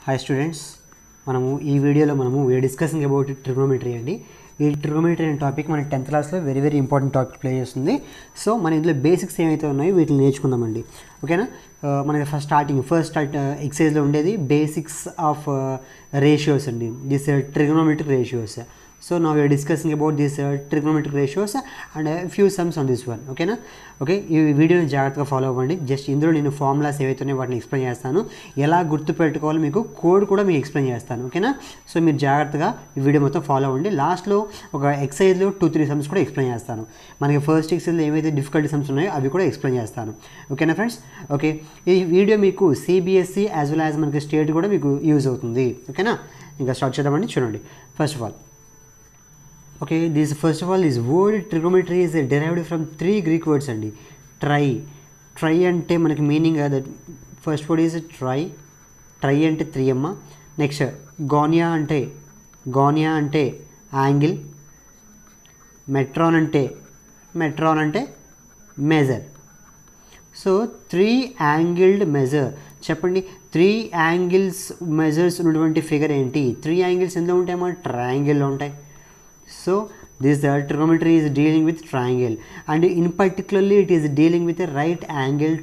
Hi students, మనము ఈ వీడియోలో వీఆర్ డిస్కసింగ్ అబౌట్ ట్రిగ్నోమెట్రీ అండి. ఈ ట్రిగ్నోమెట్రీ అనే టాపిక్ మన 10th క్లాస్లో వెరీ ఇంపార్టెంట్ టాపిక్ ప్లే చేస్తుంది. సో మన ఇందులో బేసిక్స్ ఏమైతే ఉన్నాయో వీటిని నేర్చుకుందామండి. ఓకేనా? మనకి ఫస్ట్ ఎక్సైజ్లో ఉండేది బేసిక్స్ ఆఫ్ రేషియోస్ అండి. This trigonometric ratios. So now we are discussing about these trigonometric ratios and a few sums on this one. ఓకేనా? ఓకే, ఈ వీడియోని జాగ్రత్తగా ఫాలో అవ్వండి. జస్ట్ ఇందులో నేను ఫార్ములాస్ ఏవైతే ఉన్నాయో వాటిని ఎక్స్ప్లెయిన్ చేస్తాను. ఎలా గుర్తుపెట్టుకోవాలో మీకు కోడ్ కూడా మీకు ఎక్స్ప్లెయిన్ చేస్తాను. ఓకేనా? సో మీరు జాగ్రత్తగా ఈ వీడియో మొత్తం ఫాలో అవ్వండి. లాస్ట్లో ఒక ఎక్సైజ్లో 2-3 సమ్స్ కూడా ఎక్స్ప్లెయిన్ చేస్తాను. మనకి ఫస్ట్ ఎక్సైజ్లో ఏవైతే డిఫికల్టీ సమ్స్ ఉన్నాయో అవి కూడా ఎక్స్ప్లెయిన్ చేస్తాను. ఓకేనా ఫ్రెండ్స్? ఓకే, ఈ వీడియో మీకు సిబిఎస్ఈ యాజ్ వెల్ యాజ్ మనకి స్టేట్ కూడా మీకు యూజ్ అవుతుంది. ఓకేనా? ఇంకా స్టార్ట్ చేద్దామండి. చూడండి, first of all okay, this first of all is word trigonometry is derived from 3 Greek words అండి. ట్రై అంటే మనకి meaning that first word is try అంటే 3 అమ్మ. నెక్స్ట్ గోనియా అంటే యాంగిల్. మెట్రాన్ అంటే మెజర్. So 3 angled measure. చెప్పండి, 3 యాంగిల్స్ మెజర్స్ ఉన్నటువంటి figure ఏంటి? 3 యాంగిల్స్ ఎందులో ఉంటాయమ్మా? ట్రయాంగిల్లో ఉంటాయి. So this trigonometry is dealing with triangle, and in particularly it is dealing with a right angled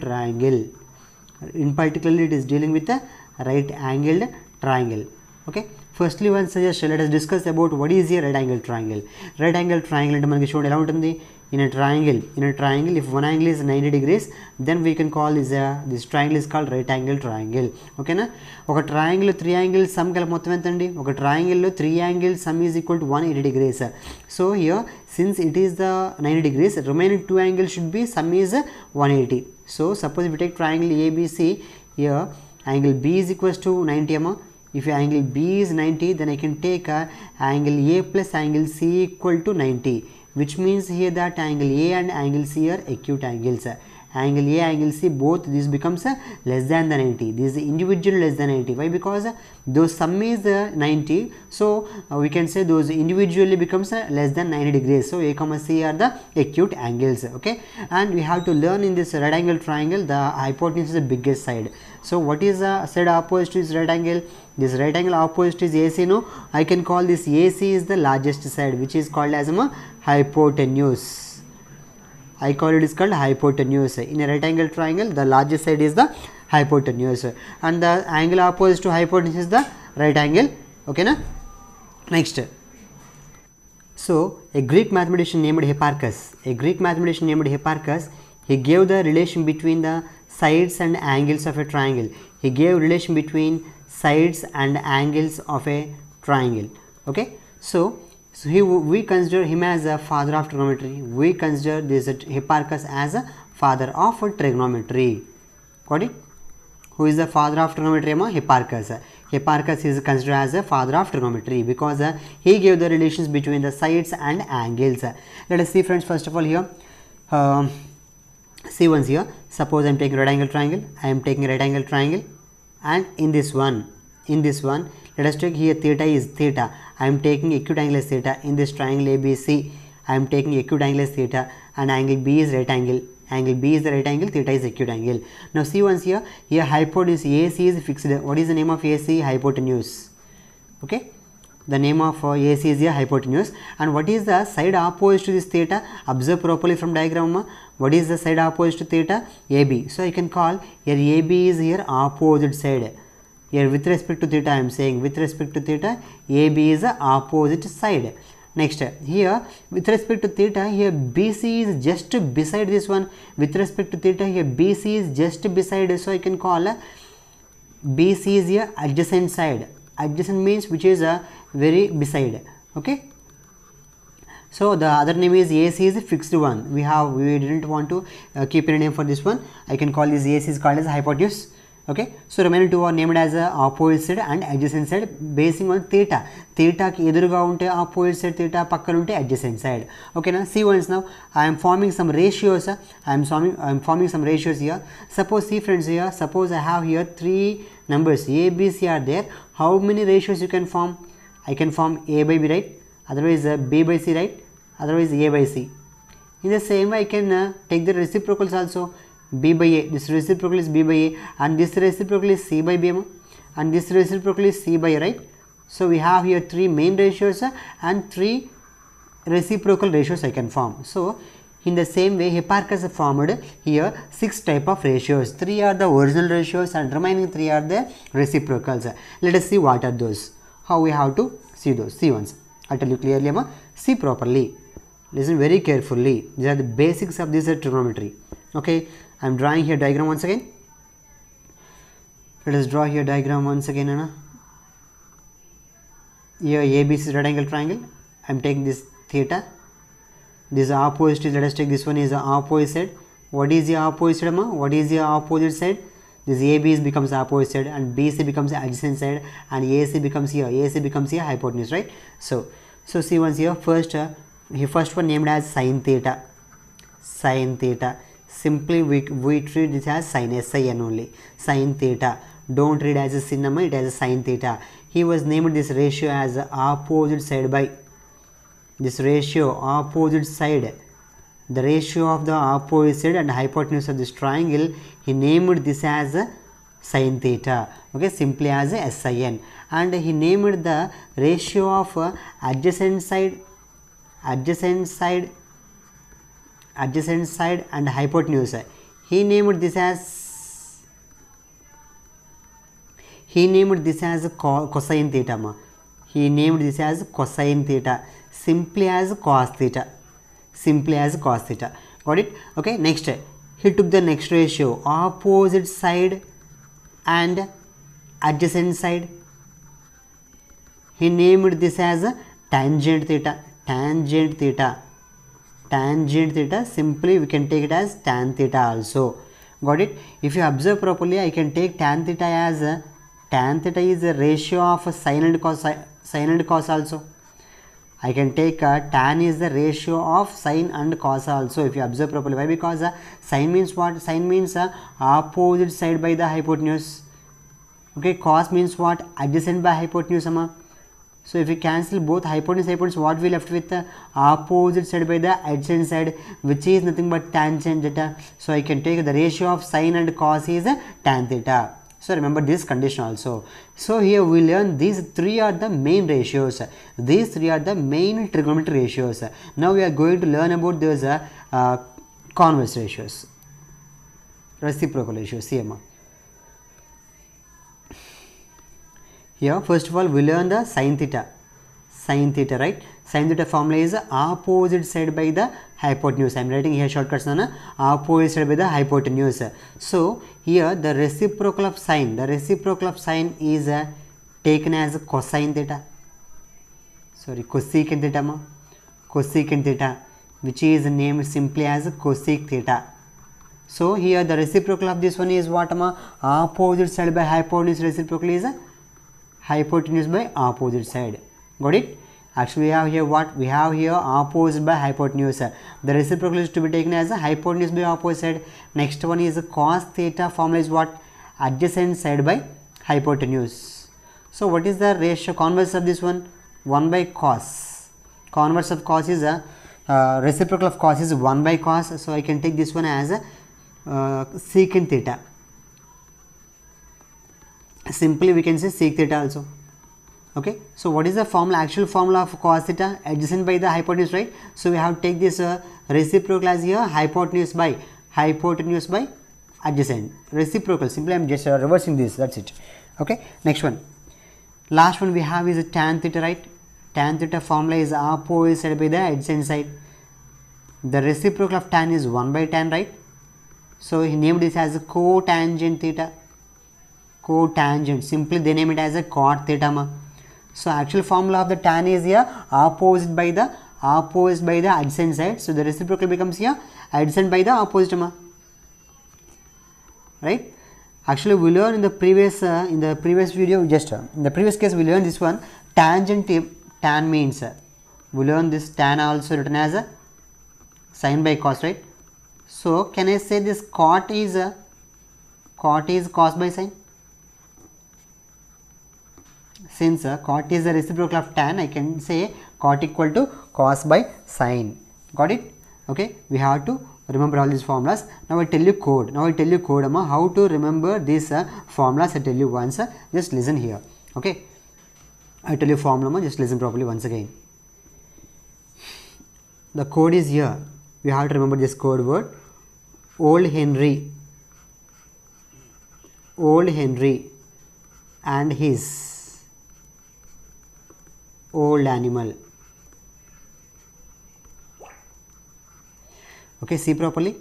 triangle. Okay, firstly one suggestion, let us discuss about what is a right angled triangle. Right angled triangle అంటే మనకి చూడండి ఎలా ఉంటుంది. In a triangle if one angle is 90 degrees, then we can call this triangle is called right angle triangle. ఓకేనా? ఒక triangle 3 angles some కలిపి మొత్తం ఎంత అండి? ఒక ట్రయాంగిల్లో 3 angles some is equal to 180 degrees. So here since it is the 90 degrees, remaining 2 angles should be sum is 180. So suppose we take triangle ABC, here angle B is equals to 90 amma. If angle B is 90, then I can take angle A plus angle C equal to 90, which means here that angle A and angle C are acute angles. Angle A, angle C, both this becomes less than the 90. This is individual less than 90. Why? Because those sum is 90. So we can say those individually becomes less than 90 degrees. So A, C are the acute angles. Okay, and we have to learn in this right angle triangle the hypotenuse is the biggest side. So what is the side opposite to this right angle? This right angle opposite is AC. No, I can call this AC is the largest side, which is called as a hypotenuse. I call it is called hypotenuse. In a right angle triangle, the largest side is the hypotenuse, and the angle opposite to hypotenuse is the right angle. Okay na? Next, so a Greek mathematician named Hipparchus, he gave the relation between the sides and angles of a triangle. He gave relation between sides and angles of a triangle. Okay, so we consider him as a father of trigonometry. We consider this Hipparchus as a father of trigonometry. Got it? Who is the father of trigonometry? Hipparchus. Hipparchus is considered as a father of trigonometry because he gave the relations between the sides and angles. Let us see, friends. First of all, here see once here. Suppose I am taking right angle triangle, and in this one, let us take here theta is theta. I am taking acute angle as theta. In this triangle ABC, I am taking acute angle as theta, and angle B is right angle. Angle B is the right angle, theta is acute angle. Now see once here hypotenuse AC is fixed. What is the name of AC? Hypotenuse. Okay, the name of AC is here hypotenuse. And what is the side opposite to this theta? Observe properly from diagram. What is the side opposite to theta? AB. So I can call here AB is here opposite side. Here with respect to theta I am saying, with respect to theta AB is the opposite side. Next, here with respect to theta, here BC is just beside this one. With respect to theta, here BC is just beside, so I can call BC is here adjacent side. Adjacent means which is very beside. Okay, so the other name is AC is a fixed one. We didn't want to keep a name for this one. I can call this AC is called as hypotenuse. Okay, so remaining two are named as opposite side and adjacent side basing on theta. Theta ki eduruga unte opposite side, theta pakkana unte adjacent side. Okay na? See once now I am forming some ratios. I am forming some ratios here. Suppose, see friends, here suppose I have here 3 numbers A, B, C are there. How many ratios you can form? I can form A by B, right? Otherwise B by C, right? Otherwise A by C. In the same way I can take the reciprocals also. B by A, this reciprocal is B by A, and this reciprocal is C by B. and this reciprocal is c by, right? So we have here 3 main ratios and 3 reciprocal ratios I can form. So in the same way, Hipparchus formed here 6 type of ratios. 3 are the original ratios and remaining 3 are the reciprocals. Let us see what are those. How we have to see those. See once. I tell you clearly, see properly. Listen very carefully. These are the basics of this trigonometry. Okay, I am drawing here diagram once again. Let us draw here diagram once again. Here ABC is right angle triangle. I am taking this theta. This opposite, let us take this one is the opposite. What is the opposite? What is the opposite side? This AB becomes opposite side and BC becomes adjacent side and AC becomes here. AC becomes here hypotenuse, right? So see once here first one named as sin theta. Sin theta. Simply we treat this as sin SIN only. Sin theta. Don't read as a sin, it as a sin theta. He was named this ratio as opposite side by. This ratio opposite side, the ratio of the opposite side and hypotenuse of this triangle, he named this as sin theta. Okay, simply as SIN. And he named the ratio of adjacent side and hypotenuse. He named this as cosine theta. He named this as cosine theta. Simply as cos theta. Simply as cos theta. Got it? Okay, next he took the next ratio, opposite side and adjacent side. He named this as tangent theta. Tangent theta. Tangent theta. Simply we can take it as tan theta also. Got it? If you observe properly, I can take tan theta as tan theta is a ratio of sin and cos also. I can take tan is the ratio of sin and cos also, if you observe properly. Why? Because sin means what? Sin means opposite side by the hypotenuse. Okay, cos means what? Adjacent by hypotenuse. So if we cancel both hypotenuse, what we left with? Opposite side by the adjacent side, which is nothing but tangent theta. So I can take the ratio of sin and cos is tan theta. So remember this condition also. So here we learn these 3 are the main ratios. These 3 are the main trigonometry ratios. Now we are going to learn about those converse ratios, reciprocal ratios. Here first of all we learn the sin theta. Sin theta, right? Sin theta formula is opposite side by the hypotenuse. I am writing here shortcuts on opposite side by the hypotenuse. So here the reciprocal of sin is taken as cosine theta. Sorry, cosecant theta. Cosecant theta, which is named simply as cosec theta. So here the reciprocal of this one is what? Opposite side by hypotenuse. Reciprocal is hypotenuse by opposite side. Got it? Actually we have here what? We have here opposite by hypotenuse. The reciprocal is to be taken as a hypotenuse by opposite side. Next one is cos theta. Formula is what? Adjacent side by hypotenuse. So what is the ratio converse of this one? 1 by cos. Converse of cos is reciprocal of cos is 1 by cos. So I can take this one as secant theta. Simply we can say sec theta also. Okay, so what is the formula? Actual formula of cos theta? Adjacent by the hypotenuse, right? So we have to take this reciprocal as here hypotenuse by adjacent. Reciprocal. Simply I am just reversing this. That's it. Okay, next one. Last one we have is tan theta, right? Tan theta formula is opposite side by the adjacent side. The reciprocal of tan is 1 by tan, right? So he named this as cotangent theta. Cotangent. Simply they name it as a cot theta. So actual formula of the tan is here opposite by the adjacent side. So the reciprocal becomes here adjacent by the opposite. Right? Actually we learned in the previous video, in the previous case we learned this one, tangent. Tan means we learned this tan also written as a sin by cos, right? So can I say this cot is cos by sin? Since cot is the reciprocal of tan, I can say cot equal to cos by sin. Got it? Okay, we have to remember all these formulas. Now I tell you code. Amma, how to remember these formulas. I tell you once. Just listen here. Okay. I tell you formula. Just listen properly once again. The code is here. We have to remember this code word. Old Henry and his old animal. Okay, see properly.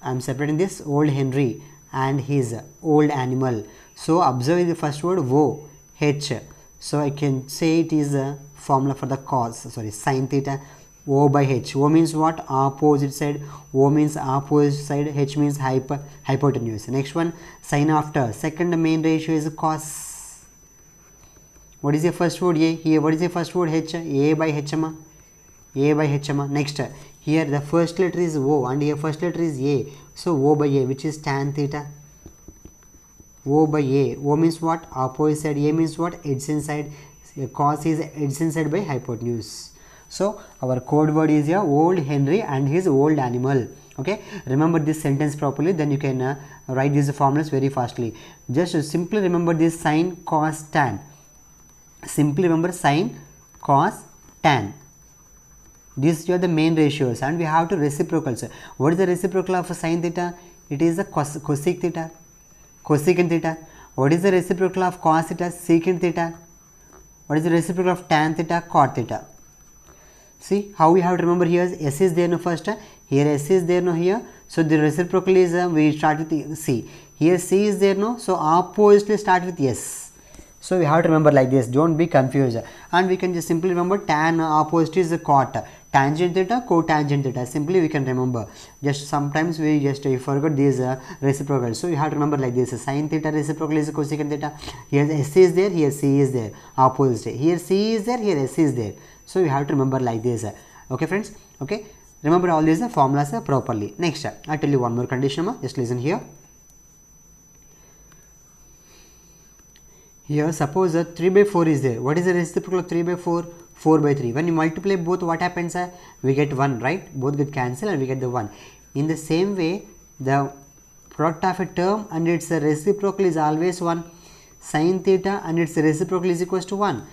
I am separating this. Old Henry and his old animal. So observe the first word wo, h. So I can say it is a formula for the cos, sin theta. O by h. O means what? Opposite side. O means opposite side. H means hypotenuse. Next one, sin after. Second main ratio is cos. What is the first word? A. Here, what is the first word? H. A by h. A by h. Next, here the first letter is O and here first letter is A. So O by A, which is tan theta. O by A. O means what? Opposite side. A means what? Adjacent side. Cos is adjacent side by hypotenuse. So our code word is here Old Henry and his old animal. Okay, remember this sentence properly, then you can write these formulas very fastly. Just simply remember this sin, cos, tan. Simply remember sin, cos, tan. These are the main ratios and we have to reciprocals. What is the reciprocal of sin theta? It is the cosec theta, cosecant theta. What is the reciprocal of cos theta? Secant theta. What is the reciprocal of tan theta? Cot theta. See how we have to remember here. S is there no first, here S is there no here. So the reciprocal is we start with C. Here C is there no. So oppositely start with S. So we have to remember like this. Don't be confused. And we can just simply remember tan opposite is the cot. Tangent theta, cotangent theta. Simply we can remember. Just sometimes we just forget these reciprocals. So you have to remember like this. Sin theta reciprocal is cosecant theta. Here S is there, here C is there. Opposite. Here C is there, here S is there. So you have to remember like this. Okay friends. Okay. Remember all these formulas properly. Next, I tell you one more condition. Just listen here. Here suppose 3 by 4 is there. What is the reciprocal of 3 by 4? 4 by 3. When you multiply both, what happens? We get 1, right? Both get cancelled and we get the 1. In the same way, the product of a term and its reciprocal is always 1. Sin theta and its reciprocal is equals to 1.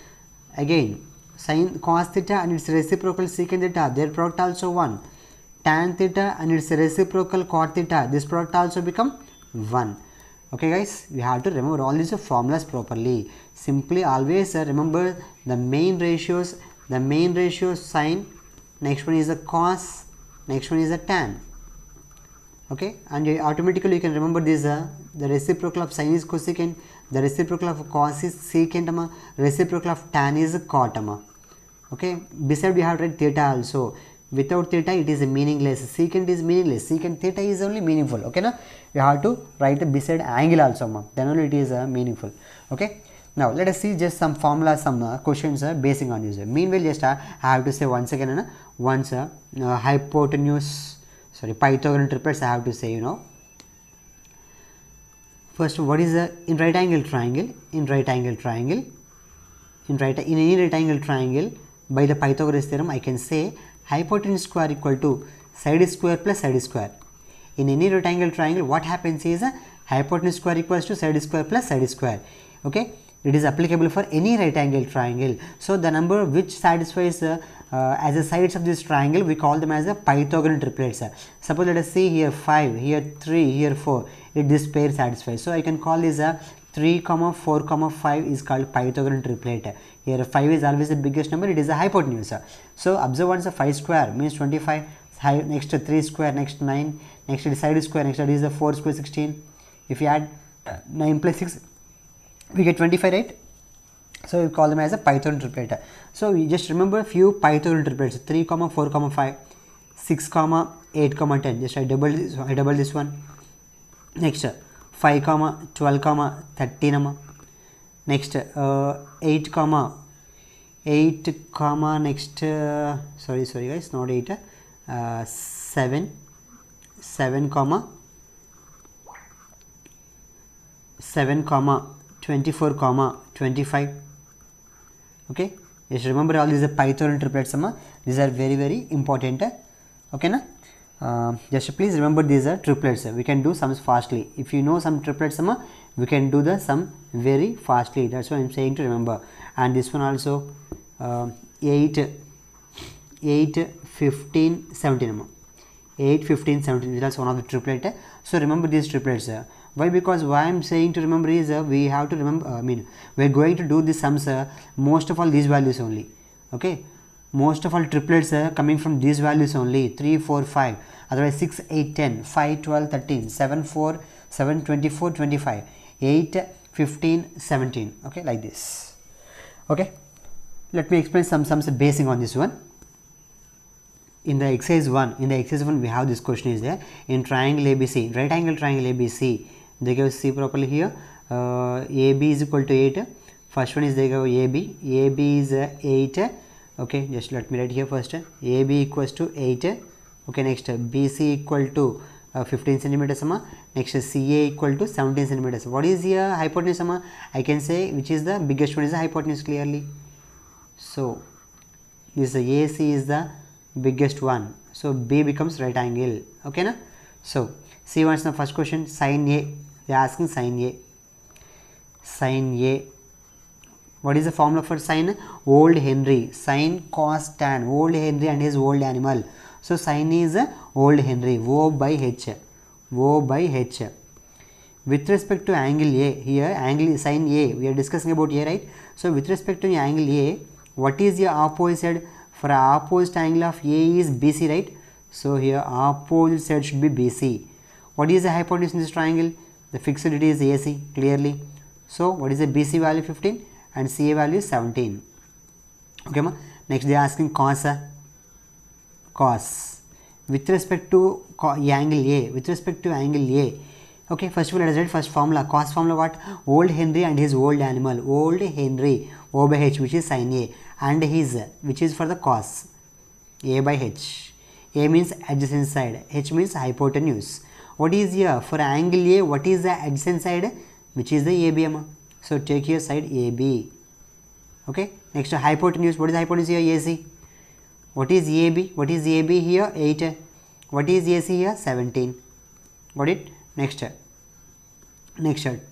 Again, sin cos theta and its reciprocal secant theta, their product also 1. Tan theta and its reciprocal cot theta, this product also become 1. Okay guys, we have to remember all these formulas properly. Simply always remember the main ratios. The main ratio sin, next one is the cos, next one is the tan. Okay, and automatically you can remember this. The reciprocal of sin is cosecant, the reciprocal of cos is secant, reciprocal of tan is cot. Okay, beside we have to write theta also. Without theta it is meaningless. Secant is meaningless. Secant theta is only meaningful. Okay, na? You have to write the beside angle also. Then only it is meaningful. Okay. Now let us see just some formulas, some questions basing on this. Meanwhile, just I have to say once again, once hypotenuse, Pythagorean triplets. I have to say, first, what is in right angle triangle? In any right angle triangle, by the Pythagoras theorem, I can say hypotenuse square equal to side square plus side square. In any rectangle triangle, what happens is hypotenuse square equals to side square plus side square. Okay, it is applicable for any right angle triangle. So the number which satisfies as the sides of this triangle, we call them as a Pythagorean triplets. Suppose let us see here 5, here 3, here 4. This pair satisfies. So I can call this 3, 4, 5 is called Pythagorean triplet. Here 5 is always the biggest number. It is a hypotenuse. So observe once 5 square means 25. Next 3 square, next 9. Next it is side square. Next that is the 4 square 16. If you add 9 plus 6, we get 25, right? So we call them as a Pythagorean triplet. So we just remember few Pythagorean triplets: 3, 4, 5, 6, 8, 10. Just I double this one. Next 5, 12, 13. Next 8, next sorry guys, not 8, 7, 24, 25. Okay, just remember all these Pythagorean triplets. These are very important. Okay na? Just please remember these are triplets. We can do sums fastly. If you know some triplets, we can do the sum very fastly. That's what I'm saying to remember. And this one also 8, 15, 17. 8, 15, 17 is also one of the triplet. So remember these triplets. Why? Because why I'm saying to remember is we have to remember, we're going to do the sums most of all these values only. Okay, most of all triplets coming from these values only, 3, 4, 5, otherwise 6, 8, 10, 5, 12, 13, 7, 4, 7, 24, 25, 8, 15, 17. Okay, like this. Okay, let me explain some sums basing on this one. In the exercise 1, we have this question is there. In triangle ABC, right angle triangle ABC, they give see properly here. AB is equal to 8. First one is they give AB. AB is 8. Okay, just let me write here first. AB equals to 8. Okay, next BC equal to 15 centimeters. Next CA equal to 17 centimeters. What is here hypotenuse? I can say which is the biggest one is the hypotenuse clearly. So this AC is the biggest one, so B becomes right angle. Okay na? So see what's the first question. Sin A, they are asking sin A. Sin A, what is the formula for sin? Old Henry. Sin, cos, tan. Old Henry and his old animal. So sin is old Henry. O by H. O by H. With respect to angle A, here angle sin A, we are discussing about A, right? So with respect to angle A, what is the opposite? For opposite angle of A is BC, right? So here opposite side should be BC. What is the hypotenuse in this triangle? The fixed it is AC clearly. So what is the BC value? 15 and CA value is 17. Okay, ma? Next they are asking cos. Cos with respect to angle A. With respect to angle A. Okay, first of all let us write first formula. Cos formula what? Old Henry and his old animal. Old Henry, O by H, which is sin A, and his, which is for the cos, A by H. A means adjacent side, H means hypotenuse. What is here for angle A? What is the adjacent side? Which is the AB. So take here side AB. Okay, next hypotenuse. What is hypotenuse here? AC. What is AB? What is AB here? 8. What is AC here? 17. Got it? Next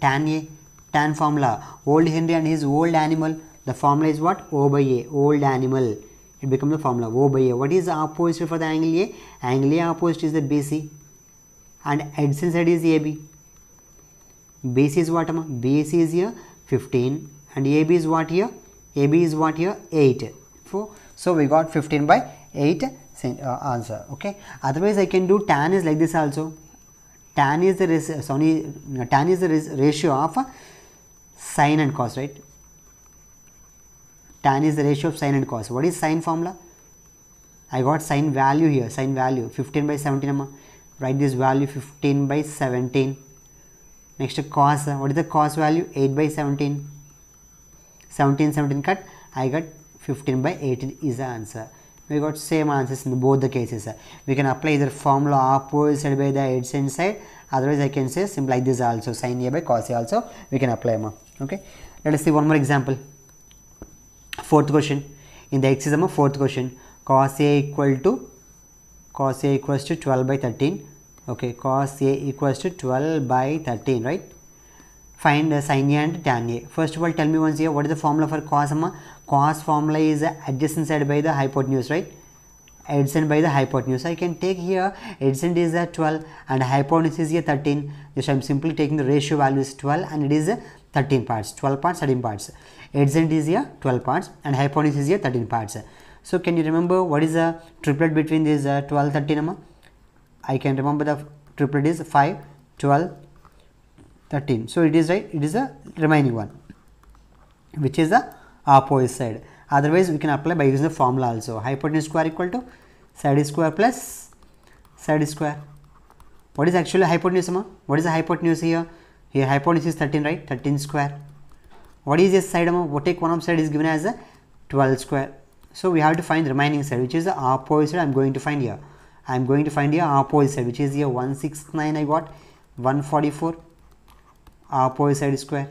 tan A, tan formula, old Henry and his old animal. The formula is what? O by A, old animal. It becomes the formula O by A. What is the opposite for the angle A? Angle A opposite is the BC and adjacent side is AB. BC is what? BC is here 15 and AB is what here? AB is what here? 8. So we got 15 by 8 answer. Okay. Otherwise I can do tan is like this also. Tan is the ratio of sin and cos, right? Tan is the ratio of sin and cos. What is sin formula? I got sin value here. Sin value 15 by 17. Write this value 15 by 17. Next cos. What is the cos value? 8 by 17. 17 cut. I got 15 by 18 is the answer. We got same answers in both the cases. We can apply either formula opposite by the adjacent side. Otherwise I can say simple like this also. Sin A by cos A also we can apply. Okay. Let us see one more example. Fourth question. In the exercise, fourth question. Cos A equals to 12 by 13. Okay. Cos A equals to 12 by 13, right? Find sin A and tan A. First of all, tell me once here, what is the formula for cos? Cos formula is adjacent side by the hypotenuse, right? Adjacent by the hypotenuse. I can take here adjacent is 12 and hypotenuse is here 13. Just I am simply taking the ratio value is 12 and it is 13 parts. 12 parts, 13 parts. Adjacent is here 12 parts and hypotenuse is here 13 parts. So can you remember what is the triplet between these 12, 13? I can remember the triplet is 5, 12, 13. So it is right. It is the remaining one, which is the opposite side. Otherwise we can apply by using the formula also. Hypotenuse square equal to side square plus side square. What is actually hypotenuse? What is the hypotenuse here? Here hypotenuse is 13, right? 13 square. What is this side? What take one of side is given as a 12 square. So we have to find the remaining side, which is the opposite side. I am going to find here. I am going to find here opposite side, which is here 169. I got 144. Opposite side square.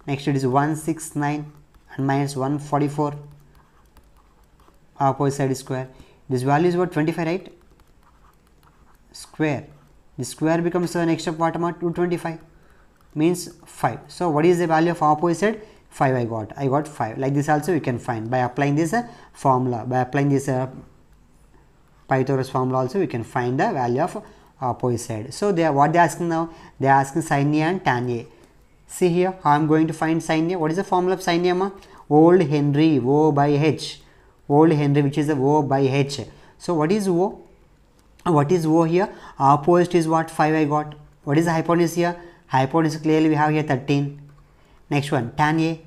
Next it is 169 and minus 144. Opposite side square. This value is what? 25, right? square. The square becomes next step what amount? 225 means 5. So what is the value of opposite? 5 I got 5. Like this also you can find by applying this formula. By applying this Pythagoras formula also we can find the value of opposite. So they are what they are asking now? They are asking sin A and tan A. See here how I am going to find sin A. What is the formula of sin A? Old Henry O by H. Old Henry, which is the O by H. So what is O? What is O here? Opposite is what? 5 I got. What is the hypotenuse here? Hypotenuse clearly we have here 13. Next one, tan A.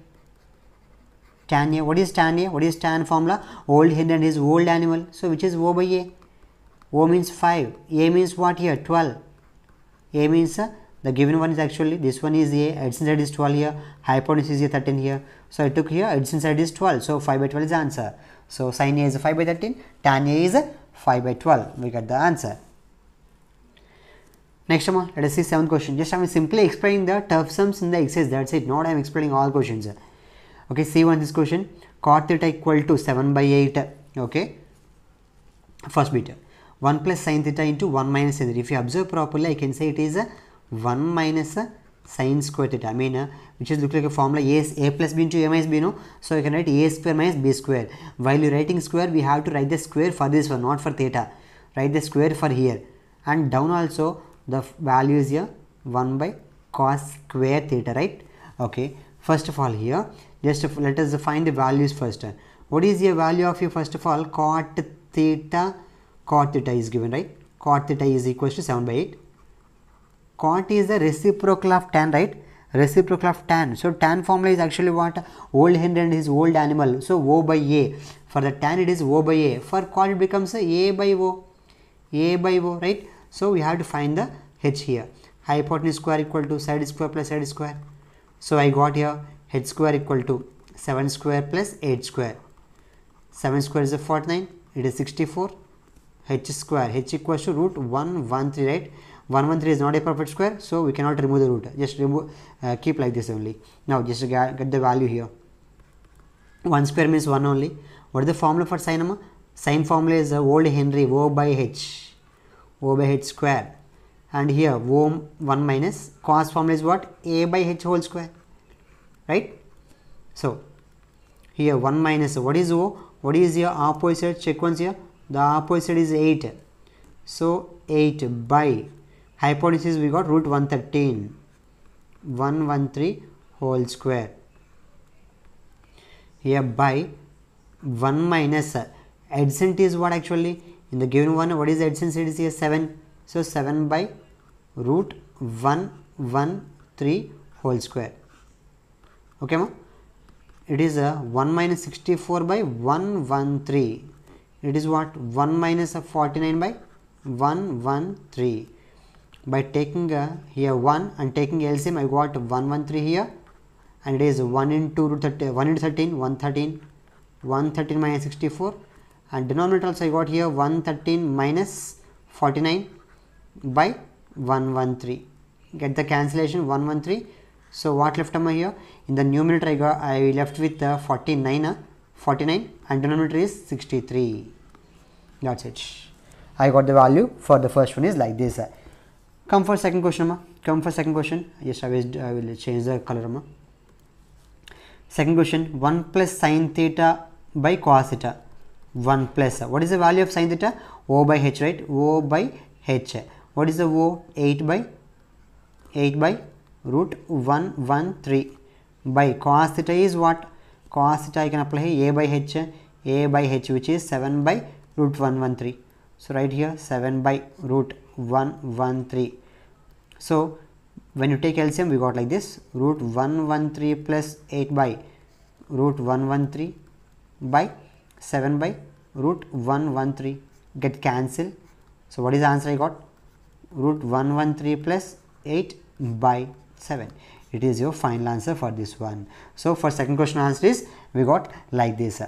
Tan A. What is tan A? What is tan formula? Old Henry and his old animal. So which is O by A? O means 5. A means what here? 12. A means the given one is actually, this one is A, adjacent side is 12 here, hypotenuse is here 13 here. So I took here adjacent side is 12. So 5 by 12 is the answer. So sin A is 5 by 13, tan A is 5 by 12. We get the answer. Next one, let us see 7th question. Just I am simply explaining the tough sums in the exercise. That's it. Not I am explaining all questions. Okay, see one this question. Cot theta equal to 7 by 8. Okay. First bit. 1 plus sin theta into 1 minus sin theta. If you observe properly, I can say it is 1 minus sin square theta. I mean, which is look like a formula A plus B into A minus B, no? So you can write A square minus B square. While you writing square, we have to write the square for this one, not for theta. Write the square for here. And down also, the value is here 1 by cos square theta, right? Okay. First of all here, just let us find the values first. What is the value of your first of all? Cot theta is given, right? Cot theta is equal to 7 by 8. Cot is the reciprocal of tan, right? Reciprocal of tan. So tan formula is actually what? Old Henry and his old animal. So O by A. For the tan it is O by A. For cot it becomes A by O. A by O, right? So we have to find the h here. Hypotenuse square equal to side square plus side square. So I got here h square equal to 7 square plus 8 square. 7 square is a 49. It is 64. H square. H equals to root 113, right? 113 is not a perfect square, so we cannot remove the root. Just remove, keep like this only. Now just get the value here. 1 square means 1 only. What is the formula for sin? Sin formula is old Henry O by H. O by H square. And here O 1 minus cos formula is what? A by H whole square. Right? So here 1 minus what is O? What is your opposite? Check once here. The opposite is 8. So 8 by hypotenuse we got root 113. 113 whole square. Here by 1 minus adjacent is what actually? In the given one, what is the adjacent side is here? 7. So 7 by root 113 whole square. Okay, ma? It is 1 minus 64 by 113. It is what? 1 minus 49 by 113. By taking here 1 and taking LCM, I got 113 here. And it is 1 into root 13, 1 into 13, 113. 113 minus 64. And denominator also I got here 113 minus 49 by 113. Get the cancellation 113. So what left am I here? In the numerator I left with 49 and denominator is 63. That's it. I got the value for the first one is like this. Come for second question. Come for second question. Yes, I will change the color. Second question, 1 plus sin theta by cos theta. 1 plus, what is the value of sin theta? O by H, right? O by H. What is the O? 8 by root 113 by cos theta is what? Cos theta I can apply A by H, which is 7 by root 113. So right here 7 by root 113. So when you take LCM we got like this, root 113 plus 8 by root 113 by 7 by root 113. Get cancel. So what is the answer I got? Root 113 plus 8 by 7. It is your final answer for this one. So for second question answer is we got like this.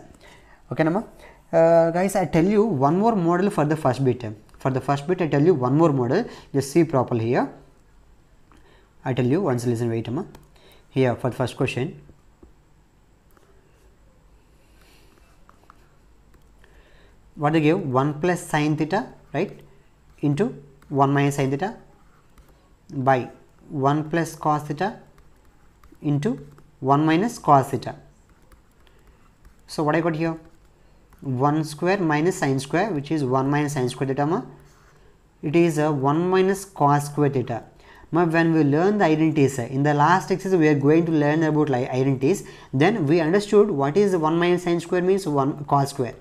Okay, Nama? Guys, I tell you one more model for the first bit. For the first bit I tell you one more model. Just see properly here. I tell you once, listen, wait, Amma. Here for the first question. What they give? 1 plus sin theta, right, into 1 minus sin theta by 1 plus cos theta into 1 minus cos theta. So what I got here, 1 square minus sin square, which is 1 minus sin square theta ma. It is a 1 minus cos square theta. Now when we learn the identities, in the last exercise we are going to learn about identities, then we understood what is 1 minus sin square means 1 cos square.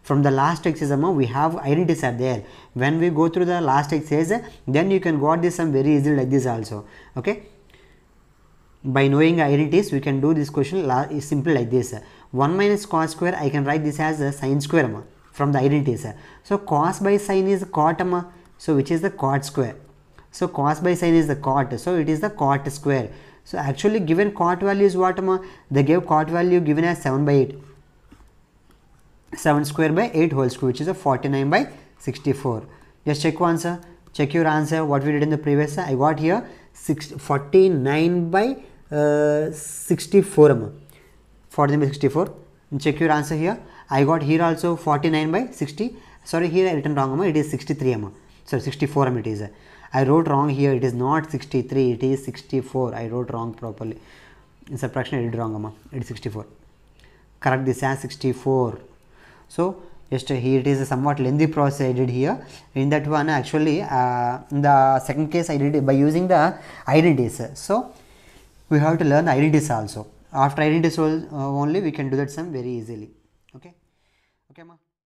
From the last exercise we have identities are there. When we go through the last exercise, then you can got this sum very easily like this also. Okay, by knowing identities we can do this question is simple like this. 1 minus cos square I can write this as a sin square from the identities. So cos by sin is cot, so which is the cot square. So cos by sin is the cot, so it is the cot square. So actually given cot value is what, they gave cot value given as 7 by 8. 7 square by 8 whole square, which is a 49 by 64. Just check once, check your answer what we did in the previous. I got here 49 by 64, 49 by 64. Check your answer here. I got here also 49 by 60. Sorry, here I written wrong, it is 63, sorry 64 it is. I wrote wrong here, it is not 63, it is 64. I wrote wrong properly. In subtraction I did wrong, it is 64. Correct this as 64. So just here it is a somewhat lengthy process I did here. In that one actually in the second case I did it by using the identities. So we have to learn the identities also. After identities only we can do that sum very easily.